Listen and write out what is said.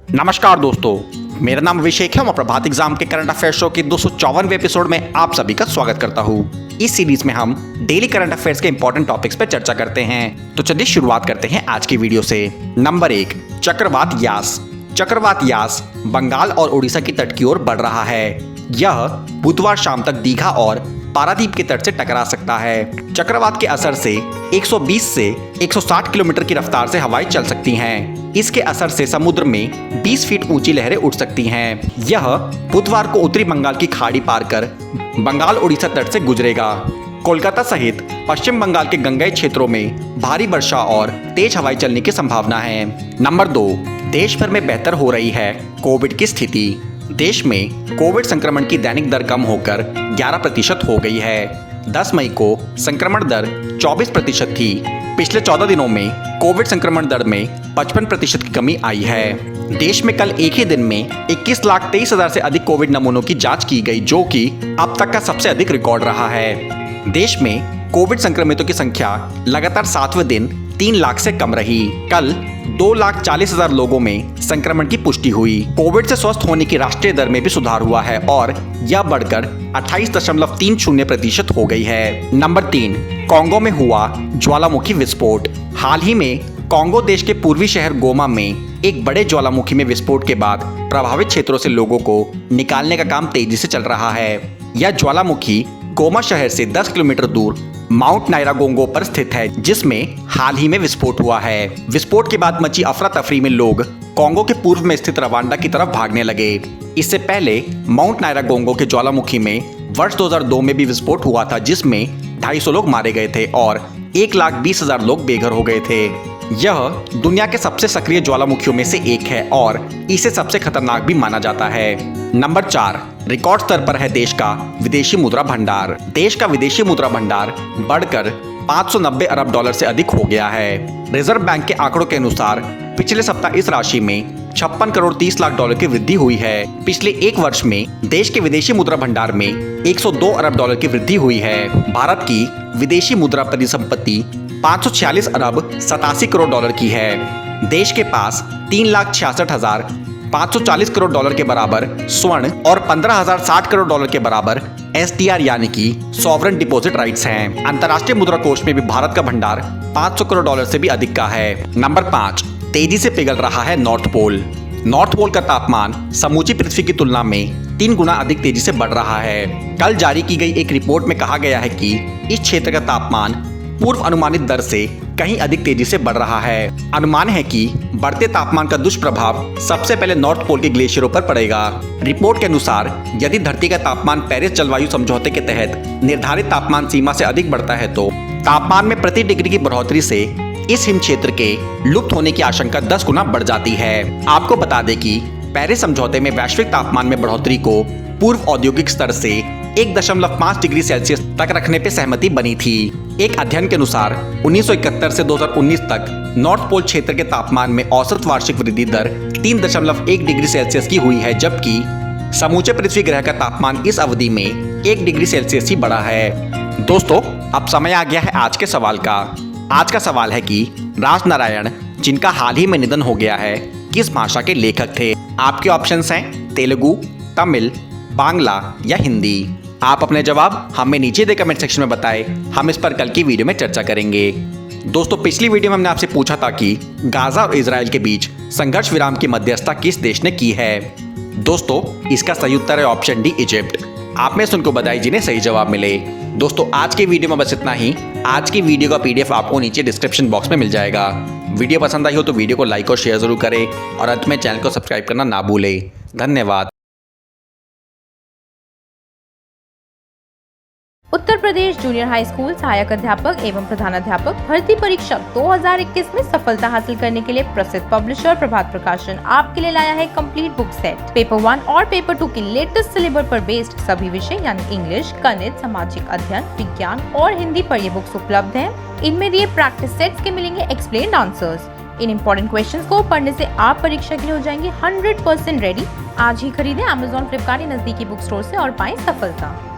नमस्कार दोस्तों, मेरा नाम अभिषेक है और मैं प्रभात एग्जाम के करंट अफेयर शो के 254वें एपिसोड में आप सभी का स्वागत करता हूँ। इस सीरीज में हम डेली करंट अफेयर्स के इंपॉर्टेंट टॉपिक्स पर चर्चा करते हैं। तो चलिए शुरुआत करते हैं आज की वीडियो से। नंबर 1, चक्रवात यास। चक्रवात यास बंगाल और उड़ीसा की तट की ओर बढ़ रहा है। यह बुधवार शाम तक दीघा और पारादीप के तट से टकरा सकता है। चक्रवात के असर से 120 से 160 किलोमीटर की रफ्तार से हवाएं चल सकती हैं। इसके असर से समुद्र में 20 फीट ऊंची लहरें उठ सकती हैं। यह बुधवार को उत्तरी बंगाल की खाड़ी पार कर बंगाल उड़ीसा तट से गुजरेगा। कोलकाता सहित पश्चिम बंगाल के गंगेय क्षेत्रों में भारी वर्षा और तेज हवाएं चलने की संभावना है। नंबर 2, देश भर में बेहतर हो रही है कोविड की स्थिति। देश में कोविड संक्रमण की दैनिक दर कम होकर 11% हो गई है। 10 मई को संक्रमण दर 24% थी। पिछले 14 दिनों में कोविड संक्रमण दर में 55% की कमी आई है। देश में कल एक ही दिन में 21,23,000 से अधिक कोविड नमूनों की जांच की गई, जो कि अब तक का सबसे अधिक रिकॉर्ड रहा है। देश में कोविड संक्रमितों की संख्या लगातार 7वें दिन 3 लाख से कम रही। कल 2,40,000 लोगों में संक्रमण की पुष्टि हुई। कोविड से स्वस्थ होने की राष्ट्रीय दर में भी सुधार हुआ है और यह बढ़कर 28.30% हो गई है। नंबर 3, कांगो में हुआ ज्वालामुखी विस्फोट। हाल ही में कांगो देश के पूर्वी शहर गोमा में एक बड़े ज्वालामुखी में विस्फोट के बाद प्रभावित क्षेत्रों से लोगों को निकालने का काम तेजी से चल रहा है। यह ज्वालामुखी गोमा शहर से 10 किलोमीटर दूर माउंट नायरागोंगो पर स्थित है, जिसमें हाल ही में विस्फोट हुआ है। विस्फोट के बाद मची अफरा तफरी में लोग कांगो के पूर्व में स्थित रवांडा की तरफ भागने लगे। इससे पहले माउंट नायरागोंगो के ज्वालामुखी में वर्ष 2002 में भी विस्फोट हुआ था, जिसमें 250 लोग मारे गए थे और 1,20,000 लोग बेघर हो गए थे। यह दुनिया के सबसे सक्रिय ज्वालामुखियों में से एक है और इसे सबसे खतरनाक भी माना जाता है। नंबर 4, रिकॉर्ड स्तर पर है देश का विदेशी मुद्रा भंडार। देश का विदेशी मुद्रा भंडार बढ़कर 590 अरब डॉलर से अधिक हो गया है। रिजर्व बैंक के आंकड़ों के अनुसार पिछले सप्ताह इस राशि में 56 करोड़ 30 लाख डॉलर की वृद्धि हुई है। पिछले एक वर्ष में देश के विदेशी मुद्रा भंडार में 102 अरब डॉलर की वृद्धि हुई है। भारत की विदेशी मुद्रा परिसंपत्ति 546 अरब 87 करोड़ डॉलर की है। देश के पास 3,66,540 करोड़ डॉलर के बराबर स्वर्ण और 15,060 करोड़ डॉलर के बराबर SDR यानी कि सॉवरेन डिपॉजिट राइट्स हैं। अंतर्राष्ट्रीय मुद्रा कोष में भी भारत का भंडार 500 करोड़ डॉलर से भी अधिक का है। नंबर 5, तेजी से पिघल रहा है नॉर्थ पोल। नॉर्थ पोल का तापमान समूची पृथ्वी की तुलना में 3 गुना अधिक तेजी से बढ़ रहा है। कल जारी की गई एक रिपोर्ट में कहा गया है कि इस क्षेत्र का तापमान पूर्व अनुमानित दर से कहीं अधिक तेजी से बढ़ रहा है। अनुमान है कि बढ़ते तापमान का दुष्प्रभाव सबसे पहले नॉर्थ पोल के ग्लेशियरों पर पड़ेगा। रिपोर्ट के अनुसार यदि धरती का तापमान पेरिस जलवायु समझौते के तहत निर्धारित तापमान सीमा से अधिक बढ़ता है तो तापमान में प्रति डिग्री की बढ़ोतरी से इस हिम क्षेत्र के लुप्त होने की आशंका 10 गुना बढ़ जाती है। आपको बता दें कि पेरिस समझौते में वैश्विक तापमान में बढ़ोतरी को पूर्व औद्योगिक स्तर से 1.5 डिग्री सेल्सियस तक रखने पर सहमति बनी थी। एक अध्ययन के अनुसार 1971 से 2019 तक नॉर्थ पोल क्षेत्र के तापमान में औसत वार्षिक वृद्धि दर 3.1 डिग्री सेल्सियस की हुई है, जबकि समूचे पृथ्वी ग्रह का तापमान इस अवधि में 1 डिग्री सेल्सियस ही बढ़ा है। दोस्तों, अब समय आ गया है आज के सवाल का। आज का सवाल है कि राजनारायण, जिनका हाल ही में निधन हो गया है, किस भाषा के लेखक थे? आपके ऑप्शंस हैं तेलुगु, तमिल, बांग्ला या हिंदी। आप अपने जवाब हमें नीचे दे कमेंट सेक्शन में बताएं। हम इस पर कल की वीडियो में चर्चा करेंगे। दोस्तों, पिछली वीडियो में हमने आपसे पूछा था कि गाजा और इजराइल के बीच संघर्ष विराम की मध्यस्थता किस देश ने की है। दोस्तों, इसका सही उत्तर है ऑप्शन डी, इजिप्ट। आप में से उनको बताइए जिन्हें सही जवाब मिले। दोस्तों, आज के वीडियो में बस इतना ही। आज की वीडियो का PDF आपको नीचे डिस्क्रिप्शन बॉक्स में मिल जाएगा। वीडियो पसंद आई हो तो वीडियो को लाइक और शेयर जरूर करें और अंत में चैनल को सब्सक्राइब करना ना भूलें। धन्यवाद। Uttar Pradesh junior high school सहायक अध्यापक एवं प्रधानाध्यापक भर्ती परीक्षा 2021 में सफलता हासिल करने के लिए प्रसिद्ध पब्लिशर प्रभात प्रकाशन आपके लिए लाया है कंप्लीट बुक सेट। पेपर 1 और पेपर 2 की लेटेस्ट सिलेबस पर बेस्ड सभी विषय यानी इंग्लिश, गणित, सामाजिक अध्ययन, विज्ञान और हिंदी पर ये बुक्स उपलब्ध हैं। इनमें दिए प्रैक्टिस सेट्स के मिलेंगे एक्सप्लेन्ड आंसर्स। इन इम्पोर्टेंट क्वेश्चंस को पढ़ने से आप परीक्षा के लिए हो जाएंगे 100% रेडी। आज ही खरीदें Amazon, फ्लिपकार्ट या नजदीकी बुक स्टोर से और पाएं सफलता।